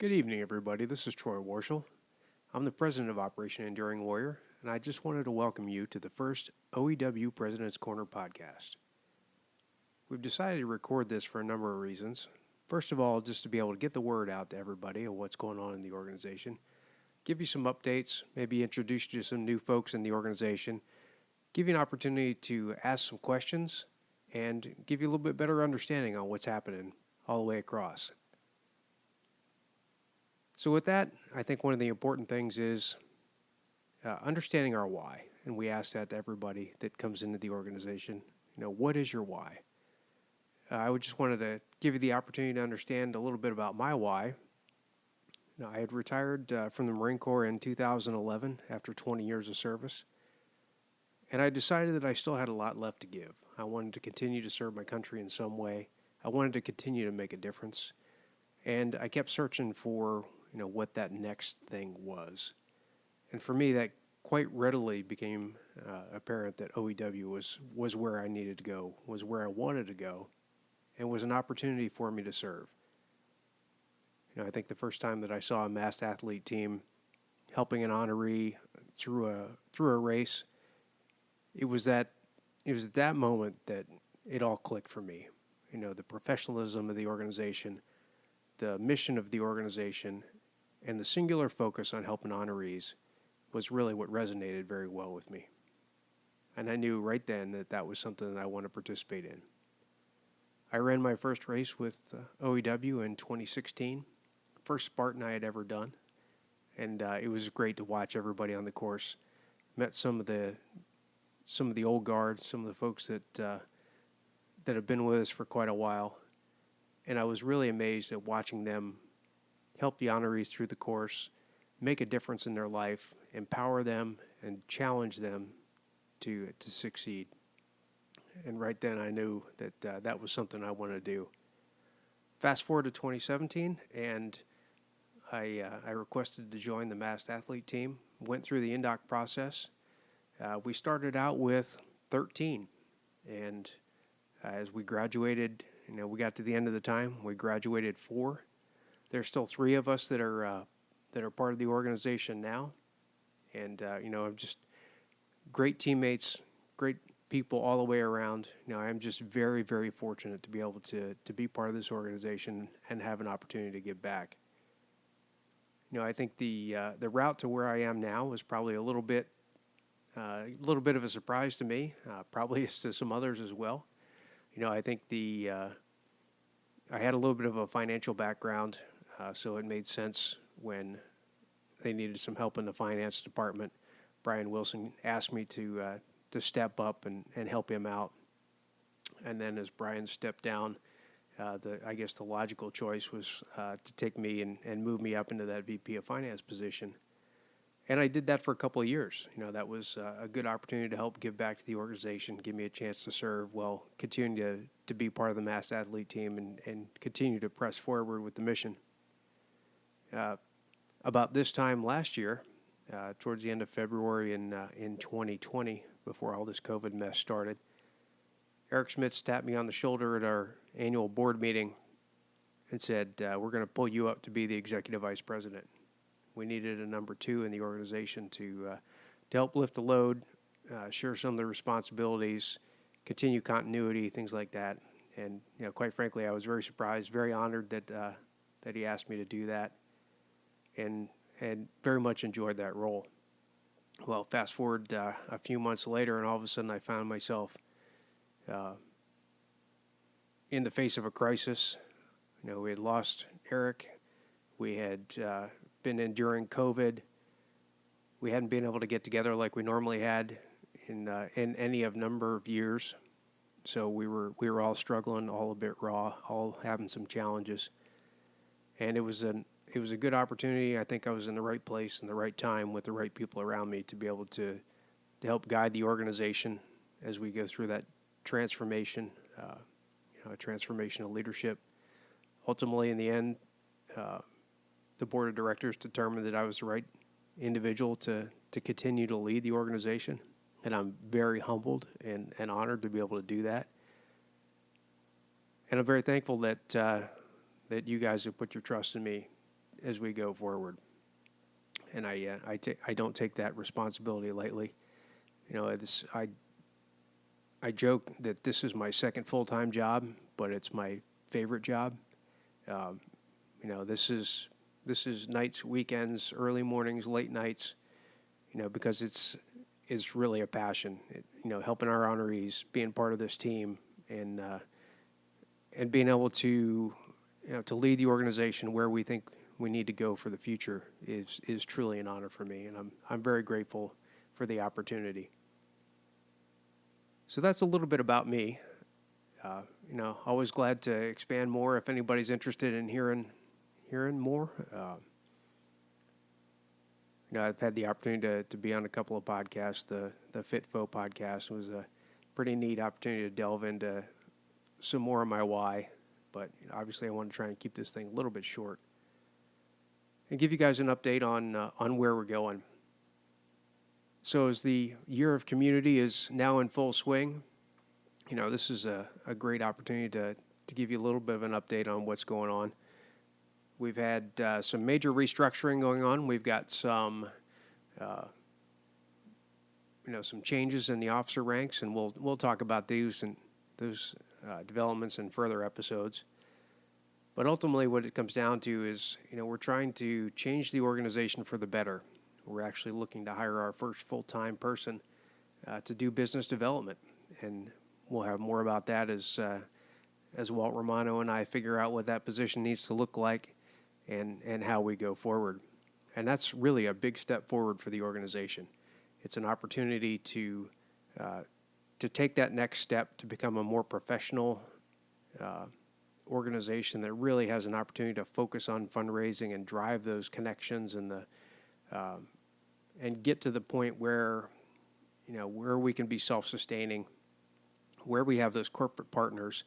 Good evening, everybody. This is Troy Warshall. I'm the president of Operation Enduring Warrior, and I just wanted to welcome you to the first OEW President's Corner podcast. We've decided to record this for a number of reasons. First of all, just to be able to get the word out to everybody of what's going on in the organization, give you some updates, maybe introduce you to some new folks in the organization, give you an opportunity to ask some questions, and give you a little bit better understanding on what's happening all the way across. So with that, I think one of the important things is understanding our why. And we ask that to everybody that comes into the organization. What is your why? I would just wanted to give you the opportunity to understand a little bit about my why. I had retired from the Marine Corps in 2011 after 20 years of service. And I decided that I still had a lot left to give. I wanted to continue to serve my country in some way. I wanted to continue to make a difference. And I kept searching for what that next thing was. And for me, that quite readily became apparent that OEW was where I needed to go, was where I wanted to go, and was an opportunity for me to serve. I think the first time that I saw a mass athlete team helping an honoree through a race, it was at that moment that it all clicked for me. The professionalism of the organization, the mission of the organization, and the singular focus on helping honorees was really what resonated very well with me. And I knew right then that that was something that I wanted to participate in. I ran my first race with OEW in 2016, first Spartan I had ever done, and it was great to watch everybody on the course. Met some of the old guard, some of the folks that have been with us for quite a while, and I was really amazed at watching them help the honorees through the course, make a difference in their life, empower them, and challenge them to succeed. And right then I knew that that was something I wanted to do. Fast forward to 2017, and I requested to join the massed athlete team, went through the INDOC process. We started out with 13, and as we graduated, we got to the end of the time, we graduated 4. There's still 3 of us that are part of the organization now, and I'm just great teammates, great people all the way around. I'm just very, very fortunate to be able to be part of this organization and have an opportunity to give back. I think the route to where I am now was probably a little bit of a surprise to me, probably to some others as well. I think I had a little bit of a financial background. So it made sense when they needed some help in the finance department. Brian Wilson asked me to step up and help him out. And then as Brian stepped down, I guess the logical choice was to take me and move me up into that VP of Finance position. And I did that for a couple of years. That was a good opportunity to help give back to the organization, give me a chance to serve while continuing to be part of the mass athlete team and continue to press forward with the mission. About this time last year, towards the end of February in 2020, before all this COVID mess started, Eric Schmitz tapped me on the shoulder at our annual board meeting and said, we're going to pull you up to be the executive vice president. We needed a number 2 in the organization to help lift the load, share some of the responsibilities, continue continuity, things like that. And quite frankly, I was very surprised, very honored that he asked me to do that. And very much enjoyed that role. Well, fast forward a few months later, and all of a sudden I found myself in the face of a crisis. We had lost Eric. We had been enduring COVID. We hadn't been able to get together like we normally had in any of number of years. So we were all struggling, all a bit raw, all having some challenges. And it was a good opportunity. I think I was in the right place and the right time with the right people around me to be able to help guide the organization as we go through that transformation, a transformation of leadership. Ultimately, in the end, the board of directors determined that I was the right individual to continue to lead the organization, and I'm very humbled and honored to be able to do that. And I'm very thankful that you guys have put your trust in me as we go forward. And I don't take that responsibility lightly. I joke that this is my second full-time job, but it's my favorite job. This is nights, weekends, early mornings, late nights. Because it's really a passion. Helping our honorees, being part of this team, and being able to to lead the organization where we think we need to go for the future is truly an honor for me, and I'm very grateful for the opportunity. So that's a little bit about me. Always glad to expand more if anybody's interested in hearing more. I've had the opportunity to be on a couple of podcasts. The FitFo podcast was a pretty neat opportunity to delve into some more of my why, but obviously I want to try and keep this thing a little bit short and give you guys an update on where we're going. So as the year of community is now in full swing, this is a great opportunity to give you a little bit of an update on what's going on. We've had some major restructuring going on. We've got some changes in the officer ranks, and we'll talk about those developments in further episodes. But ultimately, what it comes down to is, we're trying to change the organization for the better. We're actually looking to hire our first full-time person to do business development, and we'll have more about that as Walt Romano and I figure out what that position needs to look like and how we go forward. And that's really a big step forward for the organization. It's an opportunity to take that next step to become a more professional organization that really has an opportunity to focus on fundraising and drive those connections and and get to the point where where we can be self-sustaining, where we have those corporate partners,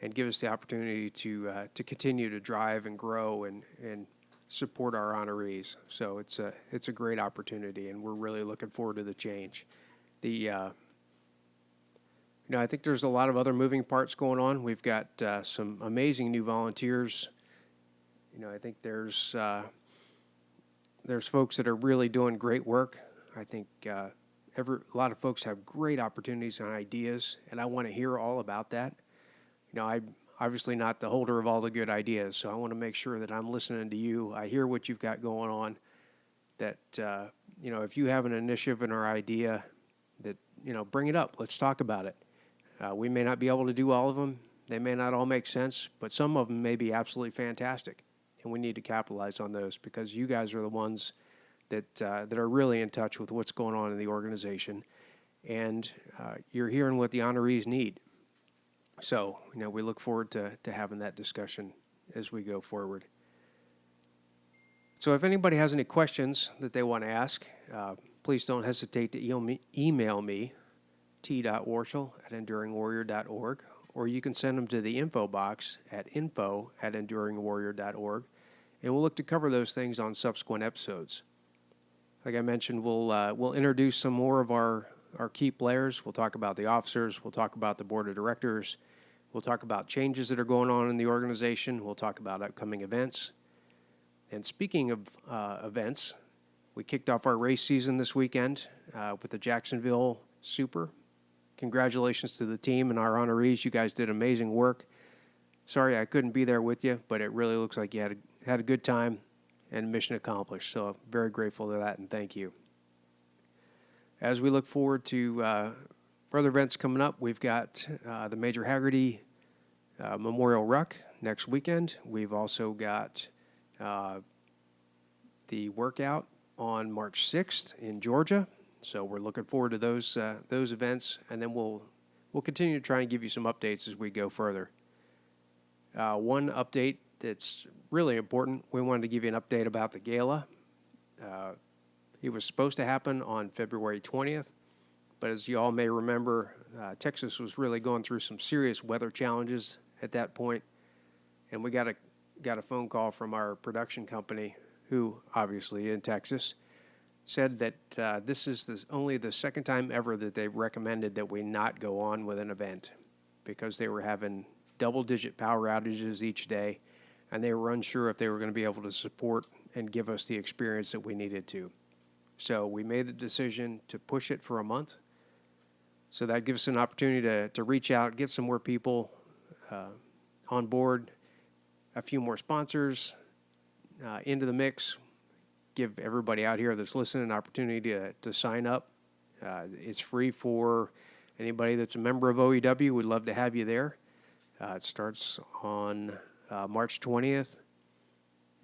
and give us the opportunity to continue to drive and grow and support our honorees. So it's a great opportunity, and we're really looking forward to the change. I think there's a lot of other moving parts going on. We've got some amazing new volunteers. I think there's folks that are really doing great work. I think a lot of folks have great opportunities and ideas, and I want to hear all about that. I'm obviously not the holder of all the good ideas, so I want to make sure that I'm listening to you. I hear what you've got going on, that, if you have an initiative and or idea, that, bring it up. Let's talk about it. We may not be able to do all of them. They may not all make sense, but some of them may be absolutely fantastic, and we need to capitalize on those because you guys are the ones that are really in touch with what's going on in the organization, and you're hearing what the honorees need. So, we look forward to having that discussion as we go forward. So if anybody has any questions that they want to ask, please don't hesitate to email me, t.warshall@enduringwarrior.org, or you can send them to the info box at info@enduringwarrior.org, and we'll look to cover those things on subsequent episodes. Like I mentioned, we'll introduce some more of our key players. We'll talk about the officers. We'll talk about the board of directors. We'll talk about changes that are going on in the organization. We'll talk about upcoming events. And speaking of events, we kicked off our race season this weekend with the Jacksonville Super. Congratulations to the team and our honorees. You guys did amazing work. Sorry I couldn't be there with you, but it really looks like you had a good time and mission accomplished. So I'm very grateful to that, and thank you. As we look forward to further events coming up, we've got the Major Haggerty Memorial Ruck next weekend. We've also got the workout on March 6th in Georgia. So we're looking forward to those events, and then we'll continue to try and give you some updates as we go further. One update that's really important, we wanted to give you an update about the gala. It was supposed to happen on February 20th, but as you all may remember, Texas was really going through some serious weather challenges at that point, and we got a phone call from our production company, who obviously in Texas, said that this is only the second time ever that they've recommended that we not go on with an event because they were having double-digit power outages each day. and they were unsure if they were going to be able to support and give us the experience that we needed to. So we made the decision to push it for a month. So that gives us an opportunity to reach out, get some more people on board, a few more sponsors into the mix, give everybody out here that's listening an opportunity to sign up. It's free for anybody that's a member of OEW. We'd love to have you there. It starts on March 20th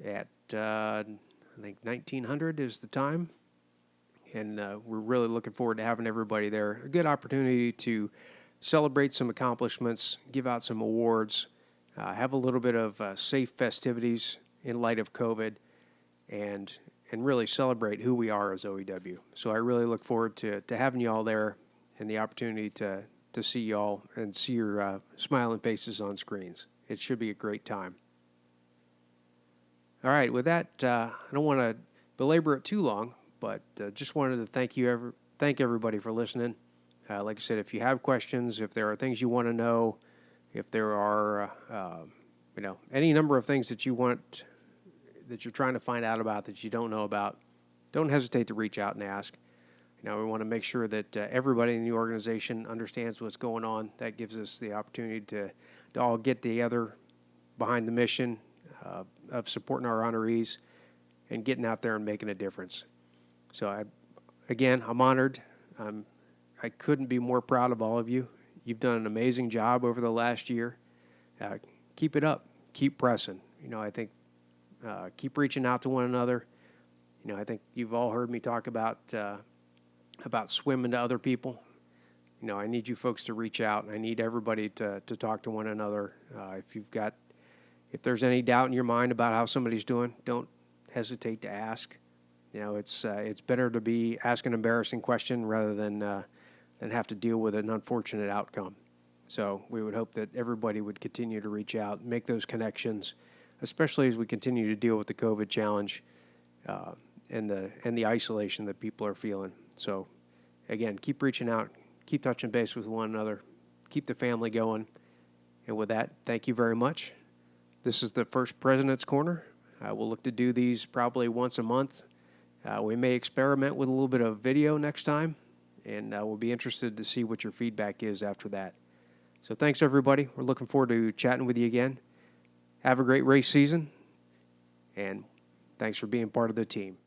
at, I think, 1900 is the time. And we're really looking forward to having everybody there. A good opportunity to celebrate some accomplishments, give out some awards, have a little bit of safe festivities in light of COVID, and really celebrate who we are as OEW. So I really look forward to having you all there and the opportunity to see you all and see your smiling faces on screens. It should be a great time. All right, with that, I don't want to belabor it too long, but just wanted to thank everybody for listening. Like I said, if you have questions, if there are things you want to know, if there are any number of things that you're trying to find out about that you don't know about, don't hesitate to reach out and ask. We want to make sure that everybody in the organization understands what's going on. That gives us the opportunity to all get together behind the mission of supporting our honorees and getting out there and making a difference. So, I'm honored. I couldn't be more proud of all of you. You've done an amazing job over the last year. Keep it up. Keep pressing. I think keep reaching out to one another. I think you've all heard me talk about swimming to other people. I need you folks to reach out, and I need everybody to talk to one another. If there's any doubt in your mind about how somebody's doing, don't hesitate to ask. It's better to be ask an embarrassing question rather than have to deal with an unfortunate outcome. So we would hope that everybody would continue to reach out, make those connections, especially as we continue to deal with the COVID challenge and the isolation that people are feeling. So, again, keep reaching out, keep touching base with one another, keep the family going. And with that, thank you very much. This is the first President's Corner. We'll look to do these probably once a month. We may experiment with a little bit of video next time, and we'll be interested to see what your feedback is after that. So thanks, everybody. We're looking forward to chatting with you again. Have a great race season, and thanks for being part of the team.